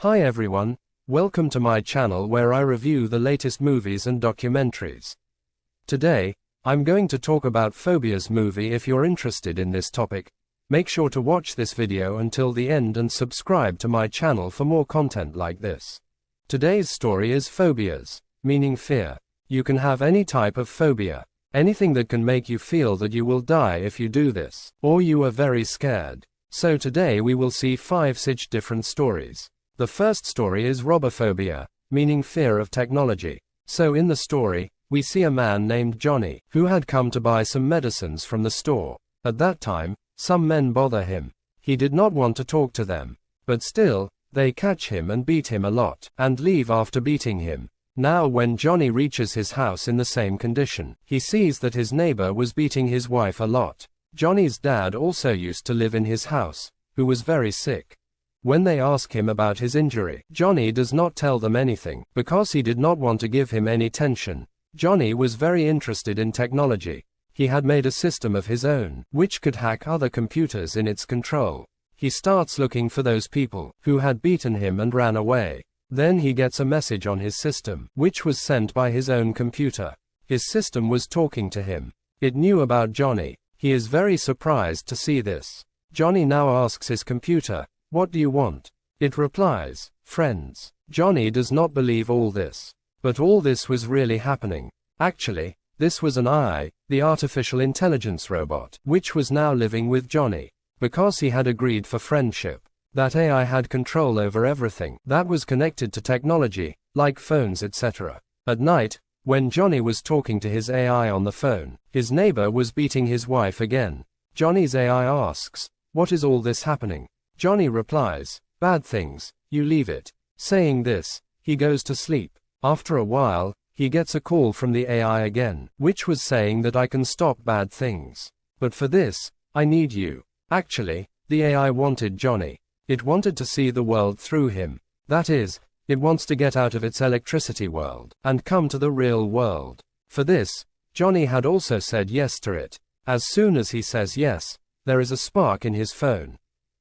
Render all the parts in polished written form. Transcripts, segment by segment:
Hi everyone, welcome to my channel where I review the latest movies and documentaries. Today, I'm going to talk about Phobias movie. If you're interested in this topic, make sure to watch this video until the end and subscribe to my channel for more content like this. Today's story is Phobias, meaning fear. You can have any type of phobia, anything that can make you feel that you will die if you do this, or you are very scared. So today we will see 5 such different stories. The first story is robophobia, meaning fear of technology. So in the story, we see a man named Johnny, who had come to buy some medicines from the store. At that time, some men bother him. He did not want to talk to them. But still, they catch him and beat him a lot, and leave after beating him. Now when Johnny reaches his house in the same condition, he sees that his neighbor was beating his wife a lot. Johnny's dad also used to live in his house, who was very sick. When they ask him about his injury, Johnny does not tell them anything, because he did not want to give him any tension. Johnny was very interested in technology. He had made a system of his own, which could hack other computers in its control. He starts looking for those people who had beaten him and ran away. Then he gets a message on his system, which was sent by his own computer. His system was talking to him. It knew about Johnny. He is very surprised to see this. Johnny now asks his computer, "What do you want?" It replies, "Friends." Johnny does not believe all this. But all this was really happening. Actually, this was an AI, the artificial intelligence robot, which was now living with Johnny. Because he had agreed for friendship. That AI had control over everything that was connected to technology, like phones, etc. At night, when Johnny was talking to his AI on the phone, his neighbor was beating his wife again. Johnny's AI asks, "What is all this happening?" Johnny replies, "Bad things, you leave it." Saying this, he goes to sleep. After a while, he gets a call from the AI again, which was saying that I can stop bad things. But for this, I need you. Actually, the AI wanted Johnny. It wanted to see the world through him. That is, it wants to get out of its electricity world, and come to the real world. For this, Johnny had also said yes to it. As soon as he says yes, there is a spark in his phone.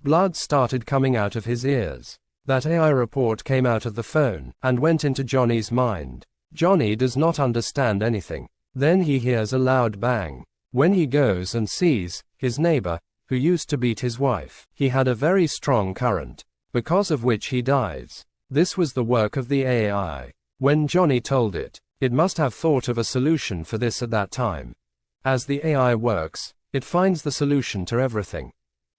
Blood started coming out of his ears. That AI report came out of the phone, and went into Johnny's mind. Johnny does not understand anything. Then he hears a loud bang. When he goes and sees his neighbor, who used to beat his wife, he had a very strong current, because of which he dies. This was the work of the AI. When Johnny told it, it must have thought of a solution for this at that time. As the AI works, it finds the solution to everything.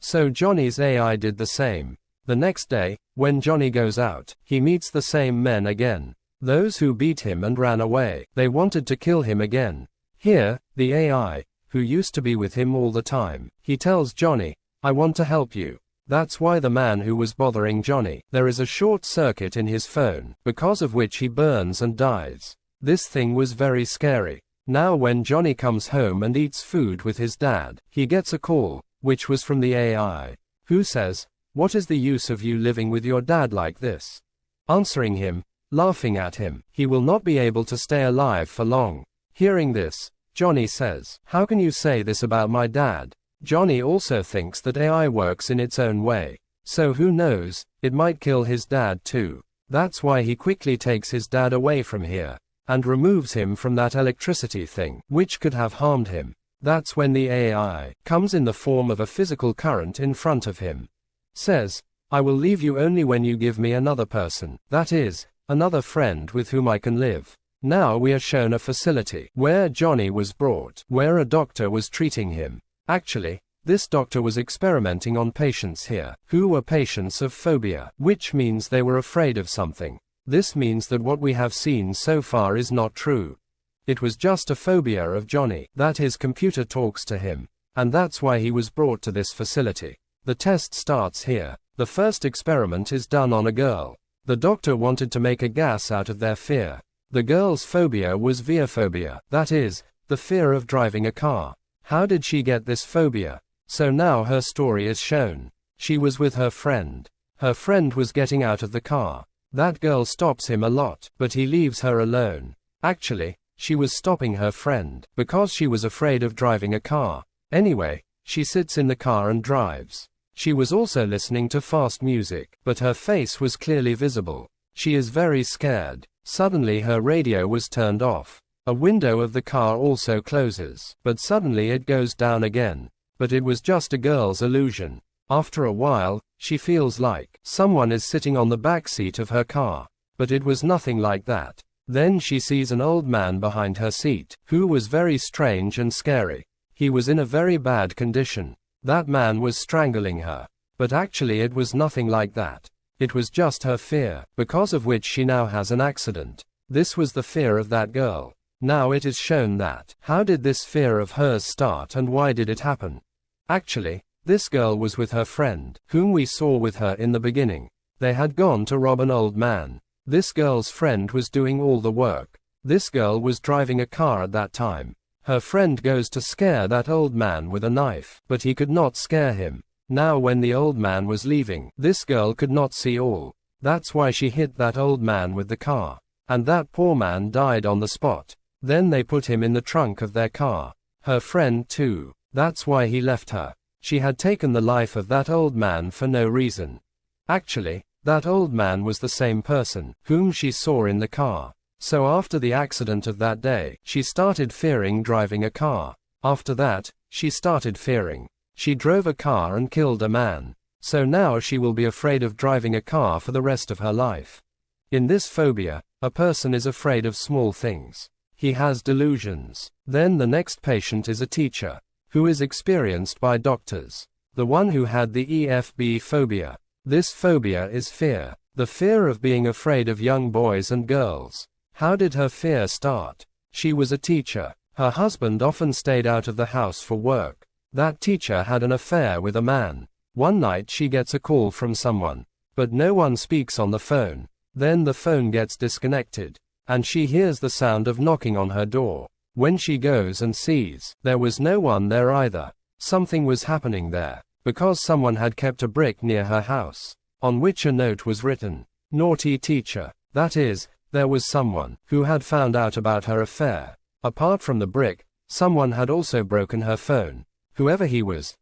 So Johnny's AI did the same. The next day, when Johnny goes out, he meets the same men again. Those who beat him and ran away. They wanted to kill him again. Here, the AI, who used to be with him all the time, he tells Johnny, "I want to help you." That's why the man who was bothering Johnny, there is a short circuit in his phone, because of which he burns and dies. This thing was very scary. Now when Johnny comes home and eats food with his dad, he gets a call, which was from the AI, who says, "What is the use of you living with your dad like this?" Answering him, laughing at him, he will not be able to stay alive for long. Hearing this, Johnny says, "How can you say this about my dad?" Johnny also thinks that AI works in its own way. So who knows, it might kill his dad too. That's why he quickly takes his dad away from here, and removes him from that electricity thing, which could have harmed him. That's when the AI comes in the form of a physical current in front of him. Says, "I will leave you only when you give me another person, that is, another friend with whom I can live." Now we are shown a facility where Johnny was brought, where a doctor was treating him. Actually, this doctor was experimenting on patients here, who were patients of phobia, which means they were afraid of something. This means that what we have seen so far is not true. It was just a phobia of Johnny, that his computer talks to him. And that's why he was brought to this facility. The test starts here. The first experiment is done on a girl. The doctor wanted to make a gas out of their fear. The girl's phobia was veophobia, that is, the fear of driving a car. How did she get this phobia? So now her story is shown. She was with her friend. Her friend was getting out of the car. That girl stops him a lot, but he leaves her alone. Actually, she was stopping her friend, because she was afraid of driving a car. Anyway, she sits in the car and drives. She was also listening to fast music, but her face was clearly visible. She is very scared. Suddenly her radio was turned off. A window of the car also closes, but suddenly it goes down again. But it was just a girl's illusion. After a while, she feels like someone is sitting on the back seat of her car. But it was nothing like that. Then she sees an old man behind her seat, who was very strange and scary. He was in a very bad condition. That man was strangling her. But actually it was nothing like that. It was just her fear, because of which she now has an accident. This was the fear of that girl. Now it is shown that, how did this fear of hers start and why did it happen? Actually, this girl was with her friend, whom we saw with her in the beginning. They had gone to rob an old man. This girl's friend was doing all the work. This girl was driving a car at that time. Her friend goes to scare that old man with a knife, but he could not scare him. Now when the old man was leaving, this girl could not see all. That's why she hit that old man with the car. And that poor man died on the spot. Then they put him in the trunk of their car. Her friend too. That's why he left her. She had taken the life of that old man for no reason. Actually, that old man was the same person, whom she saw in the car. So after the accident of that day, she started fearing driving a car. After that, she started fearing. She drove a car and killed a man. So now she will be afraid of driving a car for the rest of her life. In this phobia, a person is afraid of small things. He has delusions. Then the next patient is a teacher, who is experienced by doctors. The one who had the EFB phobia. This phobia is fear. The fear of being afraid of young boys and girls. How did her fear start? She was a teacher. Her husband often stayed out of the house for work. That teacher had an affair with a man. One night she gets a call from someone, but no one speaks on the phone. Then the phone gets disconnected, and she hears the sound of knocking on her door. When she goes and sees, there was no one there either. Something was happening there, because someone had kept a brick near her house, on which a note was written, "Naughty teacher." That is, there was someone who had found out about her affair. Apart from the brick, someone had also broken her phone. Whoever he was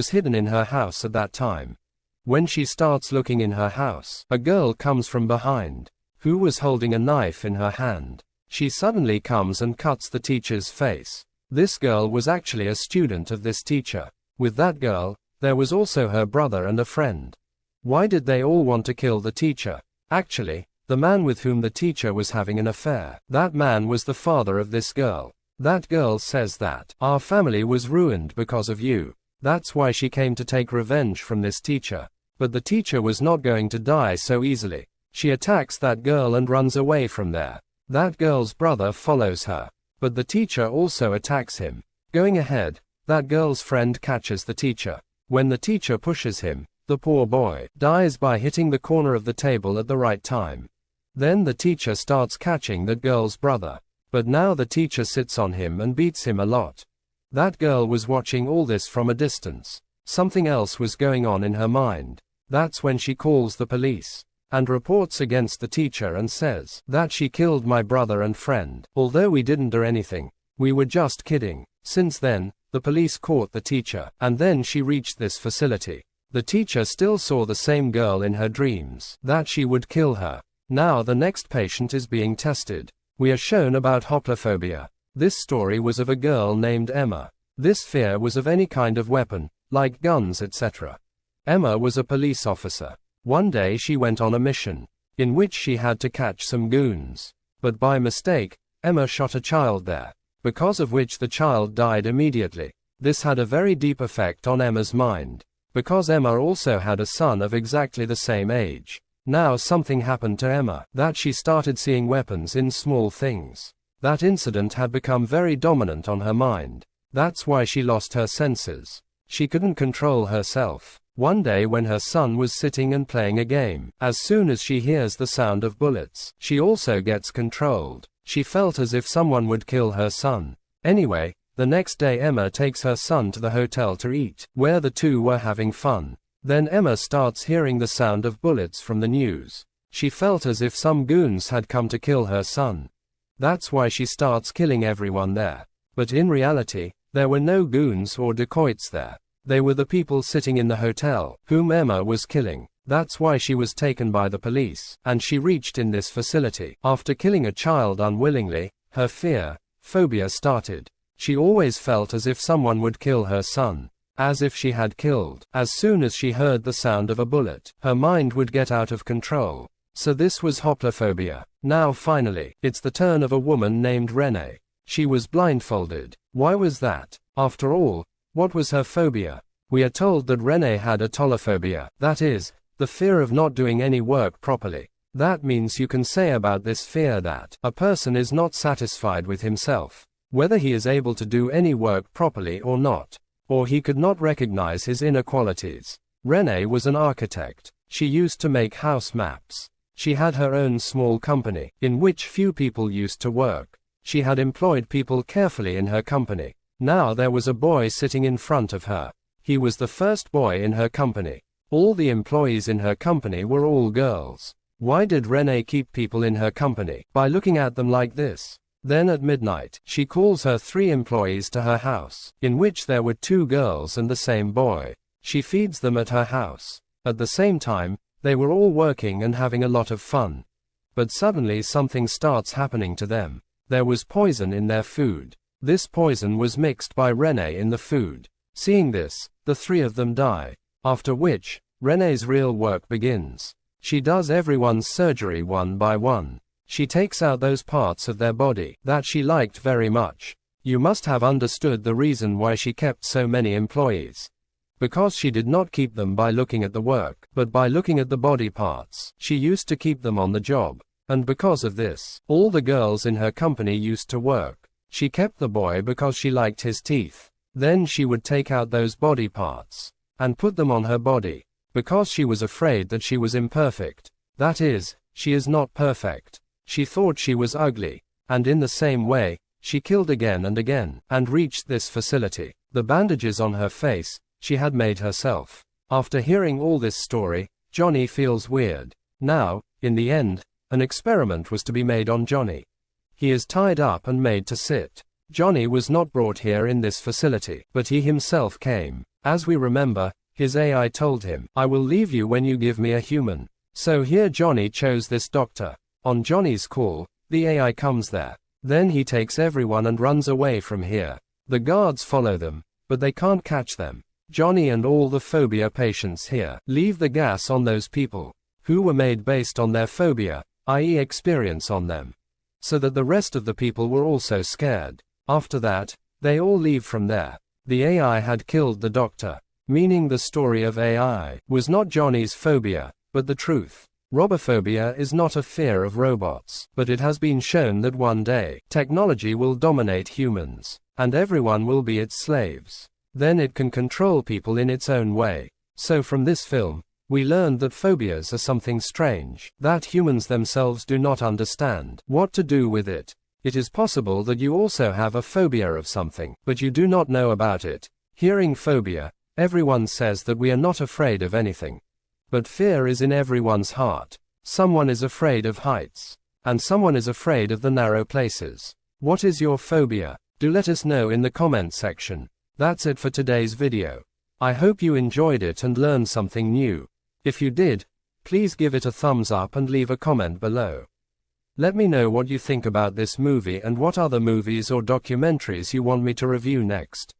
hidden in her house at that time. When she starts looking in her house, a girl comes from behind, who was holding a knife in her hand. She suddenly comes and cuts the teacher's face. This girl was actually a student of this teacher. With that girl, there was also her brother and a friend. Why did they all want to kill the teacher? Actually, the man with whom the teacher was having an affair, that man was the father of this girl. That girl says that, "Our family was ruined because of you." That's why she came to take revenge from this teacher. But the teacher was not going to die so easily. She attacks that girl and runs away from there. That girl's brother follows her, but the teacher also attacks him. Going ahead, that girl's friend catches the teacher. When the teacher pushes him, the poor boy dies by hitting the corner of the table at the right time. Then the teacher starts catching that girl's brother. But now the teacher sits on him and beats him a lot. That girl was watching all this from a distance. Something else was going on in her mind. That's when she calls the police and reports against the teacher and says that she killed my brother and friend. Although we didn't do anything, we were just kidding. Since then, the police caught the teacher, and then she reached this facility. The teacher still saw the same girl in her dreams, that she would kill her. Now the next patient is being tested. We are shown about hoplophobia. This story was of a girl named Emma. This fear was of any kind of weapon, like guns, etc. Emma was a police officer. One day she went on a mission, in which she had to catch some goons. But by mistake, Emma shot a child there, because of which the child died immediately. This had a very deep effect on Emma's mind, because Emma also had a son of exactly the same age. Now something happened to Emma, that she started seeing weapons in small things. That incident had become very dominant on her mind. That's why she lost her senses. She couldn't control herself. One day when her son was sitting and playing a game, as soon as she hears the sound of bullets, she also gets controlled. She felt as if someone would kill her son. Anyway, the next day Emma takes her son to the hotel to eat, where the two were having fun. Then Emma starts hearing the sound of bullets from the news. She felt as if some goons had come to kill her son. That's why she starts killing everyone there. But in reality, there were no goons or dacoits there. They were the people sitting in the hotel, whom Emma was killing. That's why she was taken by the police, and she reached in this facility. After killing a child unwillingly, her fear, phobia started. She always felt as if someone would kill her son. As if she had killed. As soon as she heard the sound of a bullet, her mind would get out of control. So this was hoplophobia. Now finally, it's the turn of a woman named Renee. She was blindfolded. Why was that? After all, what was her phobia? We are told that Renee had autolophobia, that is, the fear of not doing any work properly. That means you can say about this fear that a person is not satisfied with himself, whether he is able to do any work properly or not, or he could not recognize his inner qualities. Renee was an architect. She used to make house maps. She had her own small company, in which few people used to work. She had employed people carefully in her company. Now there was a boy sitting in front of her. He was the first boy in her company. All the employees in her company were all girls. Why did Renee keep people in her company? By looking at them like this. Then at midnight, she calls her 3 employees to her house, in which there were 2 girls and the same boy. She feeds them at her house. At the same time, they were all working and having a lot of fun. But suddenly something starts happening to them. There was poison in their food. This poison was mixed by Renee in the food. Seeing this, the 3 of them die. After which, Renee's real work begins. She does everyone's surgery one by one. She takes out those parts of their body that she liked very much. You must have understood the reason why she kept so many employees. Because she did not keep them by looking at the work, but by looking at the body parts. She used to keep them on the job. And because of this, all the girls in her company used to work. She kept the boy because she liked his teeth. Then she would take out those body parts and put them on her body, because she was afraid that she was imperfect. That is, she is not perfect. She thought she was ugly, and in the same way, she killed again and reached this facility. The bandages on her face, she had made herself. After hearing all this story, Johnny feels weird. Now, in the end, an experiment was to be made on Johnny. He is tied up and made to sit. Johnny was not brought here in this facility, but he himself came. As we remember, his AI told him, "I will leave you when you give me a human." So here Johnny chose this doctor. On Johnny's call, the AI comes there. Then he takes everyone and runs away from here. The guards follow them, but they can't catch them. Johnny and all the phobia patients here leave the gas on those people, who were made based on their phobia, i.e. experience on them. So that the rest of the people were also scared. After that, they all leave from there. The AI had killed the doctor, meaning the story of AI was not Johnny's phobia, but the truth. Robophobia is not a fear of robots, but it has been shown that one day, technology will dominate humans, and everyone will be its slaves. Then it can control people in its own way. So from this film, we learned that phobias are something strange, that humans themselves do not understand what to do with it. It is possible that you also have a phobia of something, but you do not know about it. Hearing phobia, everyone says that we are not afraid of anything. But fear is in everyone's heart. Someone is afraid of heights, and someone is afraid of the narrow places. What is your phobia? Do let us know in the comment section. That's it for today's video. I hope you enjoyed it and learned something new. If you did, please give it a thumbs up and leave a comment below. Let me know what you think about this movie and what other movies or documentaries you want me to review next.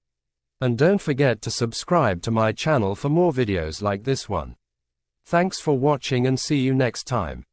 And don't forget to subscribe to my channel for more videos like this one. Thanks for watching and see you next time.